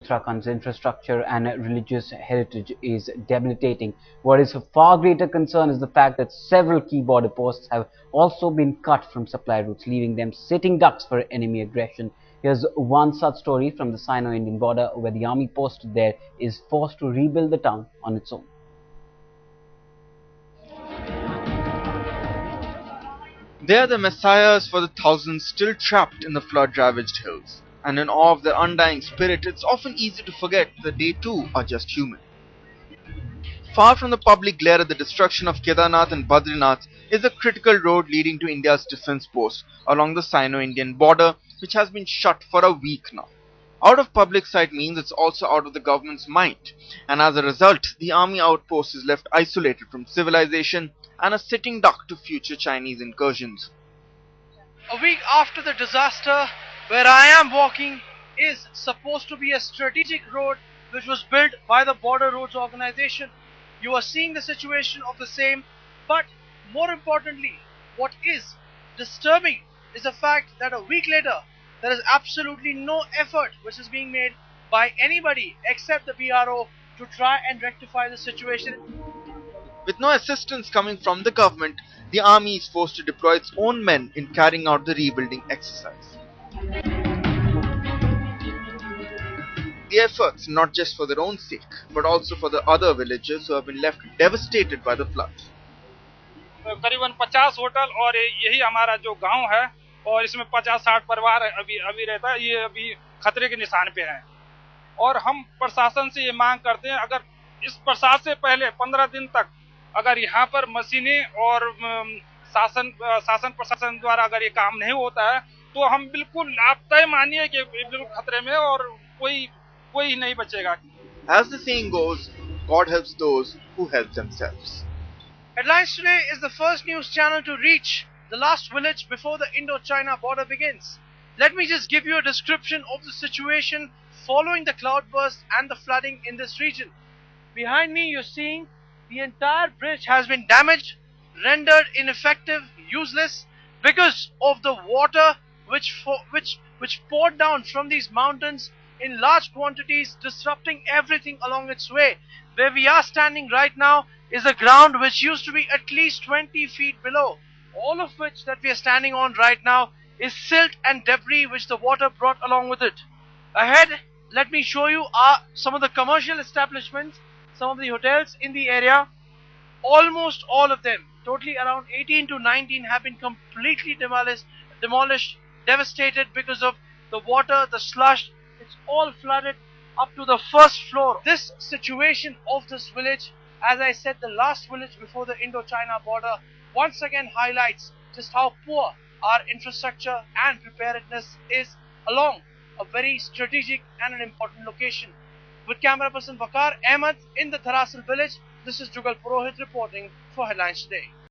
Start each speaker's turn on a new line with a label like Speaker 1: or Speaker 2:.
Speaker 1: Uttarakhand's infrastructure and religious heritage is debilitating. What is of far greater concern is the fact that several key border posts have also been cut from supply routes, leaving them sitting ducks for enemy aggression. Here's one such story from the Sino-Indian border, where the army posted there is forced to rebuild the town on its own.
Speaker 2: They are the messiahs for the thousands still trapped in the flood-ravaged hills. And in awe of their undying spirit, it's often easy to forget that they too are just human. Far from the public glare at the destruction of Kedarnath and Badrinath is a critical road leading to India's defense post along the Sino-Indian border, which has been shut for a week now. Out of public sight means it's also out of the government's mind, and as a result, the army outpost is left isolated from civilization and a sitting duck to future Chinese incursions.
Speaker 3: A week after the disaster, where I am walking is supposed to be a strategic road which was built by the Border Roads Organization. You are seeing the situation of the same, but more importantly, what is disturbing is the fact that a week later, there is absolutely no effort which is being made by anybody except the BRO to try and rectify the situation.
Speaker 2: With no assistance coming from the government, the army is forced to deploy its own men in carrying out the rebuilding exercise. The efforts not just for their own sake, but also for the other villagers who have been left devastated by the floods.
Speaker 4: करीबन 50 hotel और यही हमारा जो गांव है और इसमें 50-60 परिवार अभी रहता है, ये अभी खतरे के निशान पे हैं और हम प्रशासन से ये मांग करते हैं, अगर इस बरसात से पहले 15 दिन तक अगर यहाँ पर मशीनें और शासन प्रशासन द्वारा अगर ये काम नहीं होता है तो हम बिल्कुल आप तय मानिए कि बिल्कुल खतरे में और कोई नहीं बचेगा.
Speaker 2: As the saying goes, God helps those who help themselves.
Speaker 3: Headlines Today is the first news channel to reach the last village before the Indo-China border begins. Let me just give you a description of the situation following the cloudburst and the flooding in this region. Behind me you're seeing the entire bridge has been damaged, rendered ineffective, useless because of the water which poured down from these mountains in large quantities, disrupting everything along its way. Where we are standing right now is a ground which used to be at least 20 feet below. All of which that we are standing on right now is silt and debris which the water brought along with it. Ahead, let me show you some of the commercial establishments, some of the hotels in the area. Almost all of them, totally around 18 to 19, have been completely demolished, devastated because of the water, the slush. It's all flooded up to the first floor. This situation of this village, as I said, the last village before the Indo-China border, once again highlights just how poor our infrastructure and preparedness is along a very strategic and an important location. With camera person Vakar Ahmed in the Dharasil village, this is Jugal Purohit reporting for Headlines Today.